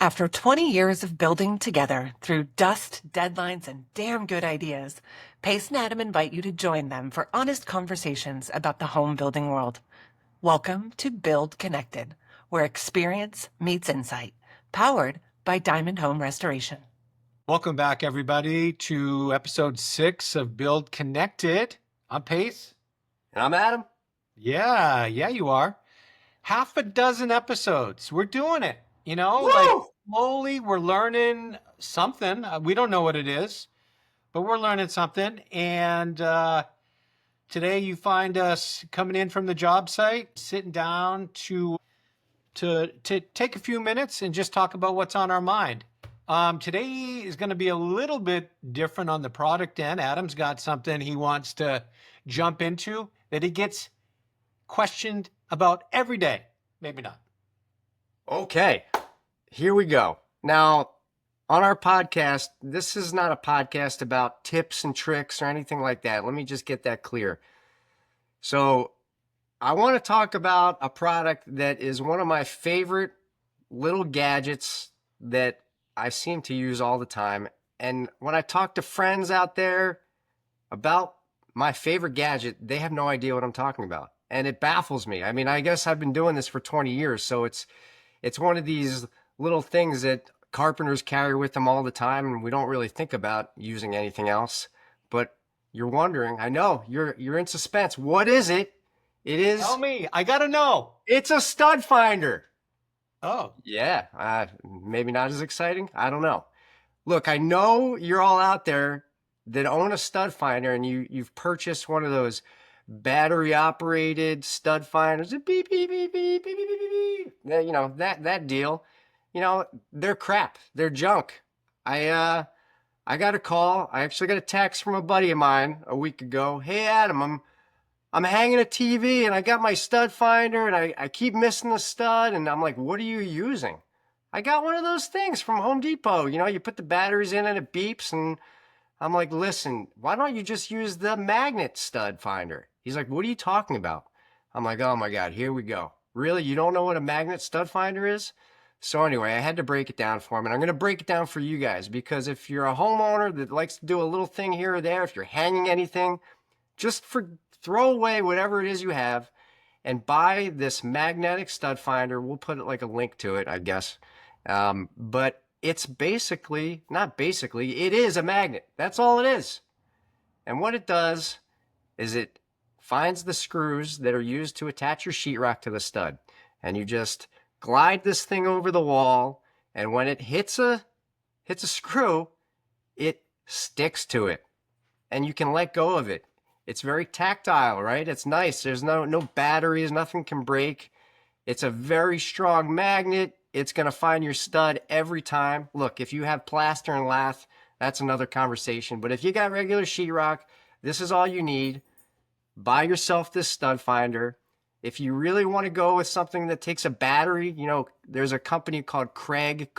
After 20 years of building together through dust, deadlines, and damn good ideas, Pace and Adam invite you to join them for honest conversations about the home building world. Welcome to Build Connected, where experience meets insight, powered by Diamond Home Restoration. Welcome back, everybody, to episode 6 of Build Connected. I'm Pace. And I'm Adam. Yeah, you are. Half a dozen episodes. We're doing it. Woo! Like slowly we're learning something. We don't know what it is, but we're learning something. And today you find us coming in from the job site, sitting down to take a few minutes and just talk about what's on our mind. Today is going to be a little bit different on the product end. Adam's got something he wants to jump into that he gets questioned about every day. Maybe not. Okay, here we go. Now, on our podcast, this is not a podcast about tips and tricks or anything like that. Let me just get that clear. So, I want to talk about a product that is one of my favorite little gadgets that I seem to use all the time. And when I talk to friends out there about my favorite gadget, they have no idea what I'm talking about. And it baffles me. I mean, I guess I've been doing this for 20 years. So it's one of these little things that carpenters carry with them all the time. And we don't really think about using anything else. But you're wondering, I know you're in suspense. What is it? It is. Tell me, I got to know. It's a stud finder. Oh. Yeah, maybe not as exciting. I don't know. Look, I know you're all out there that own a stud finder and you've purchased one of those battery operated stud finders. Beep, beep, beep, beep, beep, beep, beep, beep. You know, that deal. You know, they're crap. They're junk. I got a call. I actually got a text from a buddy of mine a week ago. Hey, Adam, I'm hanging a TV and I got my stud finder and I keep missing the stud. And I'm like, what are you using? I got one of those things from Home Depot. You know, you put the batteries in and it beeps. And I'm like, listen, why don't you just use the magnet stud finder? He's like, what are you talking about? I'm like, oh my God, here we go. Really? You don't know what a magnet stud finder is? So anyway, I had to break it down for him. And I'm going to break it down for you guys because if you're a homeowner that likes to do a little thing here or there, if you're hanging anything, just throw away whatever it is you have and buy this magnetic stud finder. We'll put it like a link to it, I guess. But it's it is a magnet. That's all it is. And what it does is it finds the screws that are used to attach your sheetrock to the stud. And you just glide this thing over the wall. And when it hits a screw, it sticks to it. And you can let go of it. It's very tactile, right? It's nice. There's no batteries. Nothing can break. It's a very strong magnet. It's going to find your stud every time. Look, if you have plaster and lath, that's another conversation. But if you got regular sheetrock, this is all you need. Buy yourself this stud finder. If you really want to go with something that takes a battery, you know, there's a company called Kreg,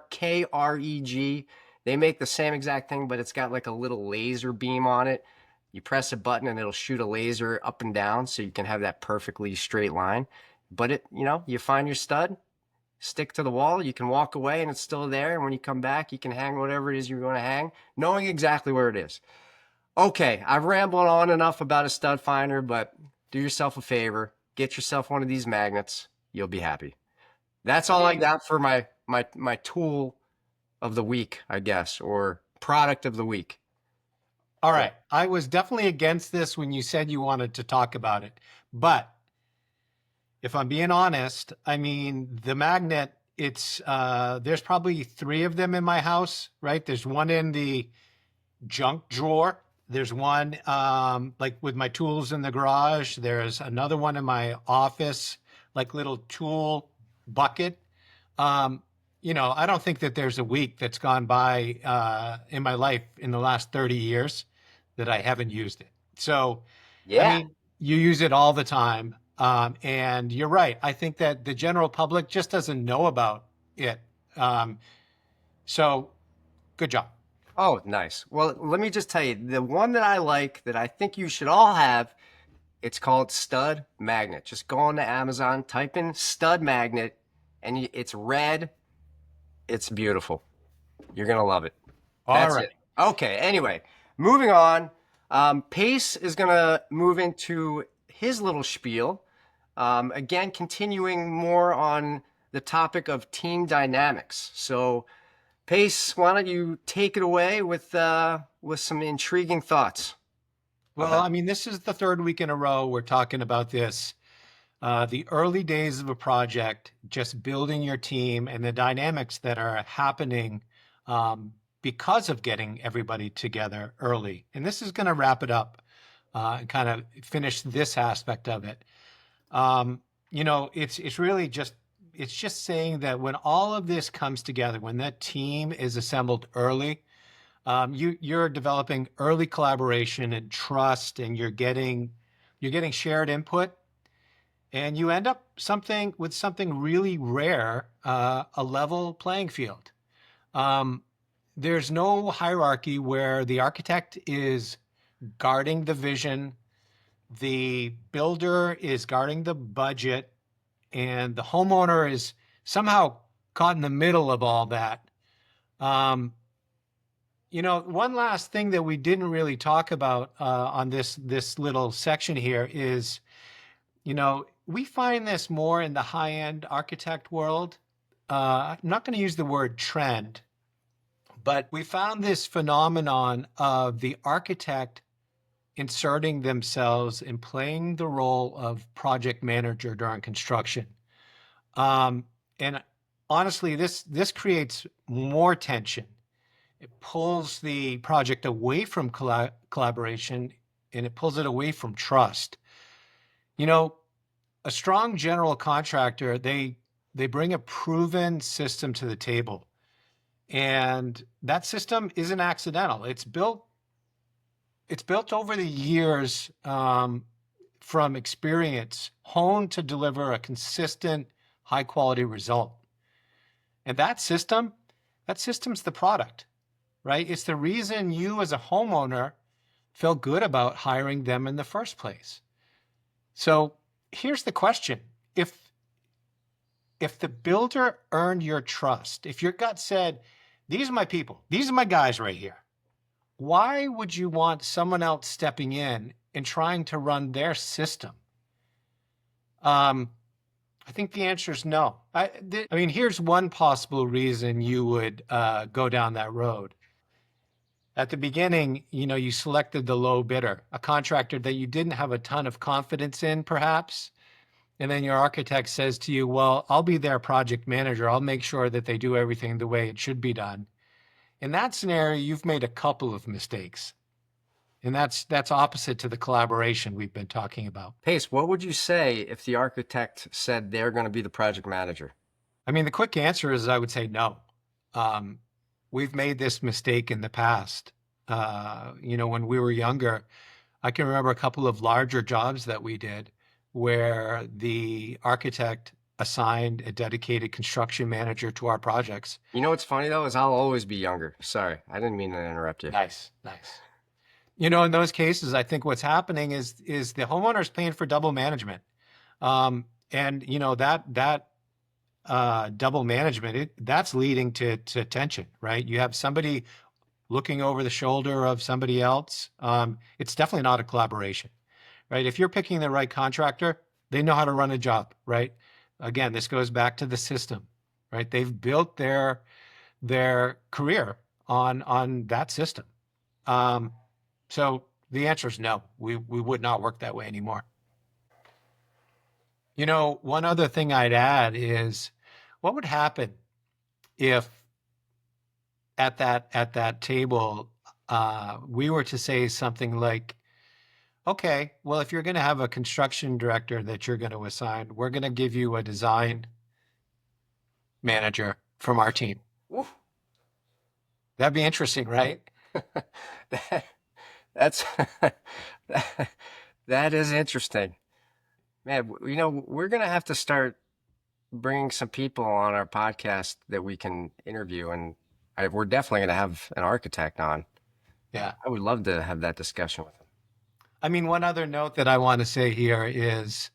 K-R-E-G. They make the same exact thing, but it's got like a little laser beam on it. You press a button and it'll shoot a laser up and down so you can have that perfectly straight line. But you find your stud, stick to the wall, you can walk away and it's still there. And when you come back, you can hang whatever it is you're going to hang, knowing exactly where it is. Okay, I've rambled on enough about a stud finder, but do yourself a favor. Get yourself one of these magnets. You'll be happy. That's all I got for my tool of the week, I guess, or product of the week. All right. I was definitely against this when you said you wanted to talk about it. But if I'm being honest, I mean, the magnet, there's probably 3 of them in my house, right? There's one in the junk drawer. There's one like with my tools in the garage. There's another one in my office, like little tool bucket. I don't think that there's a week that's gone by in my life in the last 30 years that I haven't used it. So, yeah, I mean, you use it all the time. And you're right. I think that the general public just doesn't know about it. So good job. Oh, nice. Well, let me just tell you, the one that I like that I think you should all have, it's called Stud Magnet. Just go on to Amazon, type in Stud Magnet, and it's red. It's beautiful. You're going to love it. All That's right. it. Okay. Anyway, moving on. Pace is going to move into his little spiel. Again, continuing more on the topic of team dynamics. So, Pace, why don't you take it away with some intriguing thoughts? Well, I mean, this is the third week in a row we're talking about this. The early days of a project, just building your team and the dynamics that are happening because of getting everybody together early. And this is going to wrap it up and kind of finish this aspect of it. It's really just saying that when all of this comes together, when that team is assembled early, you're developing early collaboration and trust, and you're getting shared input, and you end up with something really rare, a level playing field. There's no hierarchy where the architect is guarding the vision, the builder is guarding the budget, and the homeowner is somehow caught in the middle of all that. One last thing that we didn't really talk about on this little section here is, we find this more in the high-end architect world. I'm not going to use the word trend, but we found this phenomenon of the architect inserting themselves and playing the role of project manager during construction. And honestly, this creates more tension. It pulls the project away from collaboration, and it pulls it away from trust. A strong general contractor, they bring a proven system to the table. And that system isn't accidental. It's built over the years from experience, honed to deliver a consistent, high quality result. And that system's the product, right? It's the reason you as a homeowner felt good about hiring them in the first place. So here's the question. If the builder earned your trust, if your gut said, these are my people, these are my guys right here, why would you want someone else stepping in and trying to run their system? I think the answer is no. I mean, here's one possible reason you would go down that road. At the beginning, you selected the low bidder, a contractor that you didn't have a ton of confidence in, perhaps. And then your architect says to you, well, I'll be their project manager. I'll make sure that they do everything the way it should be done. In that scenario, you've made a couple of mistakes. And that's opposite to the collaboration we've been talking about. Pace, what would you say if the architect said they're going to be the project manager? I mean, the quick answer is I would say no. We've made this mistake in the past. When we were younger, I can remember a couple of larger jobs that we did where the architect assigned a dedicated construction manager to our projects. You know what's funny though is I'll always be younger. Sorry, I didn't mean to interrupt you. Nice. In those cases, I think what's happening is the homeowner's paying for double management, and that double management that's leading to tension, right? You have somebody looking over the shoulder of somebody else. It's definitely not a collaboration, right? If you're picking the right contractor, they know how to run a job, right? Again, this goes back to the system, right? They've built their career on that system. So the answer is no. We would not work that way anymore. One other thing I'd add is, what would happen if at that table we were to say something like, okay, well, if you're going to have a construction director that you're going to assign, we're going to give you a design manager from our team. Oof. That'd be interesting, right? That's that is interesting, man. We're gonna have to start bringing some people on our podcast that we can interview, and we're definitely gonna have an architect on. Yeah, I would love to have that discussion with him. I mean, one other note that I want to say here is,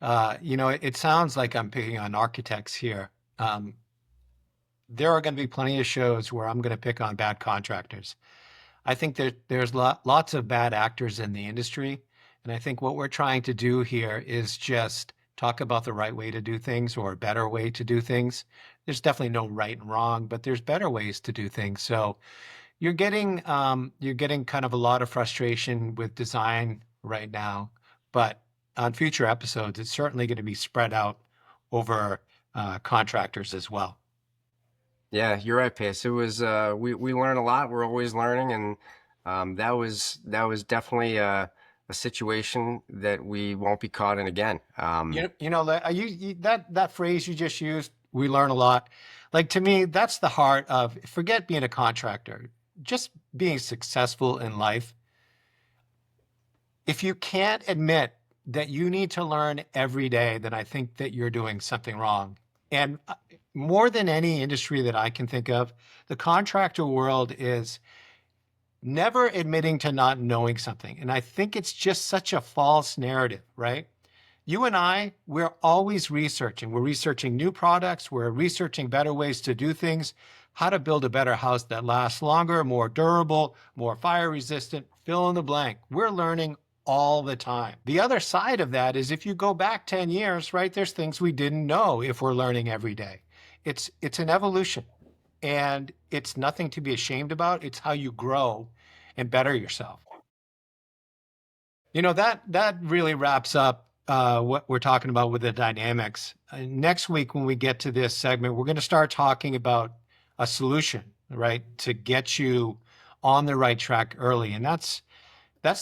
it sounds like I'm picking on architects here. there are going to be plenty of shows where I'm going to pick on bad contractors. I think that there's lots of bad actors in the industry. And I think what we're trying to do here is just talk about the right way to do things or a better way to do things. There's definitely no right and wrong, but there's better ways to do things. So you're getting kind of a lot of frustration with design right now, but on future episodes, it's certainly going to be spread out over contractors as well. Yeah, you're right, Pace. It was we learn a lot. We're always learning, and that was definitely a situation that we won't be caught in again. You know that that phrase you just used, we learn a lot. Like to me, that's the heart of forget being a contractor, just being successful in life. If you can't admit that you need to learn every day, then I think that you're doing something wrong. And more than any industry that I can think of, the contractor world is never admitting to not knowing something. And I think it's just such a false narrative, right? You and I, we're always researching. We're researching new products. We're researching better ways to do things, how to build a better house that lasts longer, more durable, more fire resistant, fill in the blank. We're learning all the time. The other side of that is if you go back 10 years, right, there's things we didn't know if we're learning every day. It's an evolution and it's nothing to be ashamed about. It's how you grow and better yourself. You know, that really wraps up what we're talking about with the dynamics. Next week, when we get to this segment, we're going to start talking about a solution, right, to get you on the right track early, and that's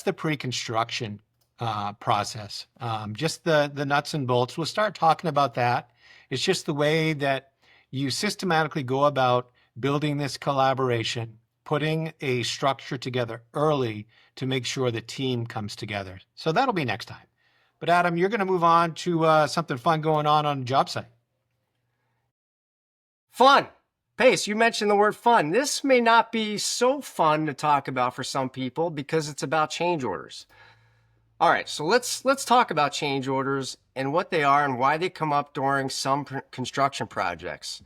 the pre-construction process. Just the nuts and bolts. We'll start talking about that. It's just the way that you systematically go about building this collaboration, putting a structure together early to make sure the team comes together. So that'll be next time. But Adam, you're going to move on to something fun going on the job site. Fun. Pace, you mentioned the word fun. This may not be so fun to talk about for some people because it's about change orders. All right, so let's talk about change orders and what they are and why they come up during some construction projects.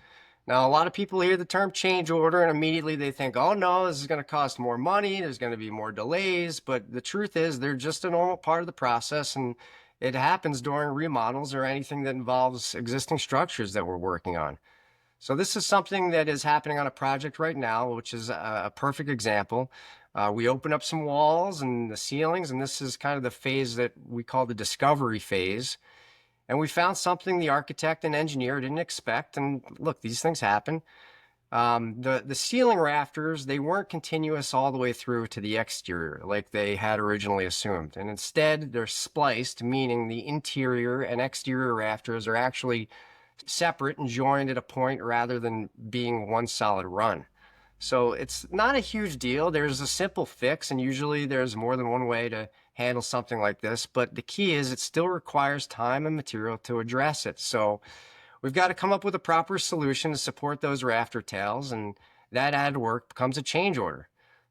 Now, a lot of people hear the term change order and immediately they think, oh no, this is going to cost more money, there's going to be more delays, but the truth is they're just a normal part of the process, and it happens during remodels or anything that involves existing structures that we're working on. So this is something that is happening on a project right now, which is a perfect example. We open up some walls and the ceilings, and this is kind of the phase that we call the discovery phase. And we found something the architect and engineer didn't expect. And look, these things happen. The ceiling rafters, they weren't continuous all the way through to the exterior like they had originally assumed. And instead, they're spliced, meaning the interior and exterior rafters are actually separate and joined at a point rather than being one solid run. So it's not a huge deal. There's a simple fix, and usually there's more than one way to handle something like this. But the key is it still requires time and material to address it. So we've got to come up with a proper solution to support those rafter tails, and that added work becomes a change order.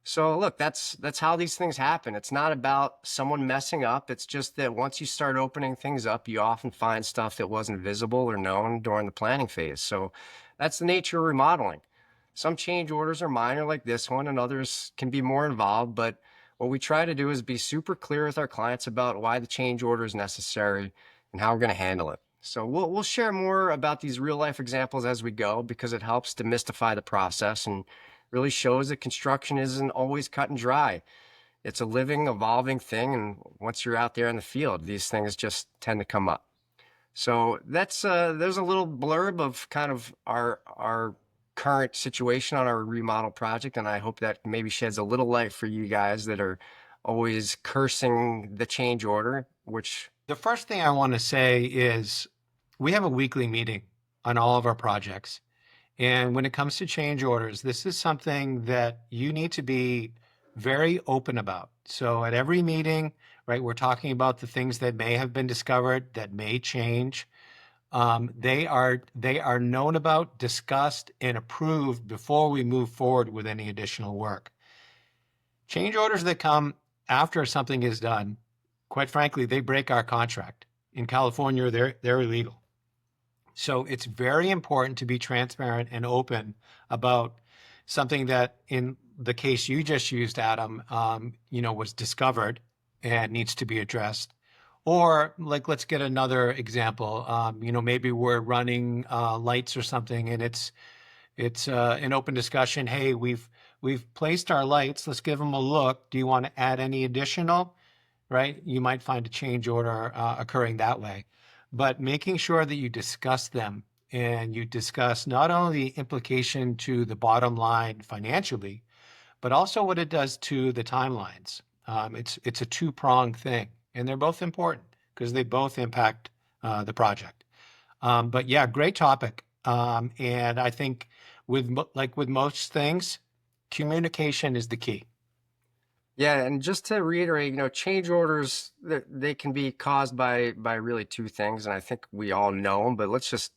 So look, that's how these things happen. It's not about someone messing up. It's just that once you start opening things up, you often find stuff that wasn't visible or known during the planning phase. So that's the nature of remodeling. Some change orders are minor like this one, and others can be more involved, but what we try to do is be super clear with our clients about why the change order is necessary and how we're going to handle it. So we'll share more about these real life examples as we go, because it helps demystify the process and really shows that construction isn't always cut and dry. It's a living, evolving thing, and once you're out there in the field, these things just tend to come up. So that's there's a little blurb of kind of our current situation on our remodel project, and I hope that maybe sheds a little light for you guys that are always cursing the change order. Which The first thing I want to say is we have a weekly meeting on all of our projects. And when it comes to change orders, this is something that you need to be very open about. So at every meeting, right, we're talking about the things that may have been discovered that may change. They are known about, discussed, and approved before we move forward with any additional work. Change orders that come after something is done, quite frankly, they break our contract. In California, they're illegal. So it's very important to be transparent and open about something that, in the case you just used, Adam, was discovered and needs to be addressed. Or like, let's get another example. Maybe we're running lights or something, and it's an open discussion. Hey, we've placed our lights. Let's give them a look. Do you want to add any additional? Right? You might find a change order occurring that way. But making sure that you discuss them and you discuss not only the implication to the bottom line financially, but also what it does to the timelines. It's a two-pronged thing, and they're both important because they both impact the project. But yeah, great topic. And I think with most things, communication is the key. Yeah, and just to reiterate, change orders, they can be caused by really two things, and I think we all know them, but let's just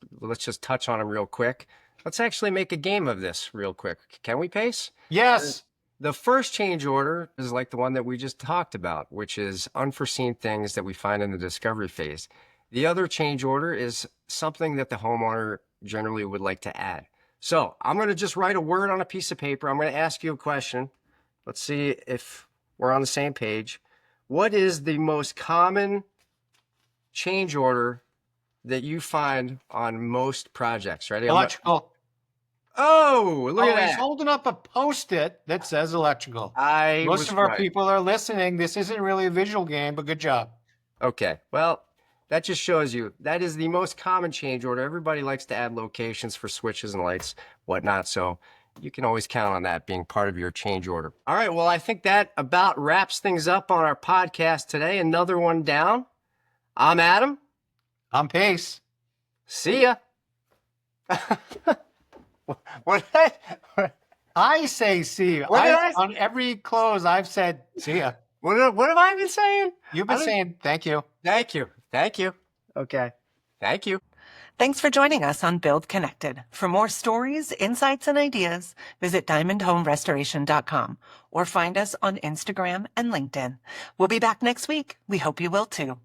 touch on them real quick. Let's actually make a game of this real quick. Can we, Pace? Yes. The first change order is like the one that we just talked about, which is unforeseen things that we find in the discovery phase. The other change order is something that the homeowner generally would like to add. So I'm going to just write a word on a piece of paper. I'm going to ask you a question. Let's see if we're on the same page. What is the most common change order that you find on most projects? Ready? Electrical. Oh, look at that. He's holding up a Post-it that says electrical. I Most was of our right. people are listening. This isn't really a visual game, but good job. Okay, well, that just shows you that is the most common change order. Everybody likes to add locations for switches and lights, whatnot. So you can always count on that being part of your change order. All right, well, I think that about wraps things up on our podcast today. Another one down. I'm Adam. I'm Pace. See ya. What? I say see you. On every close, I've said see ya. What have I been saying? You've been saying thank you. Thank you. Thank you. Okay. Thank you. Thanks for joining us on Build Connected. For more stories, insights, and ideas, visit diamondhomerestoration.com or find us on Instagram and LinkedIn. We'll be back next week. We hope you will too.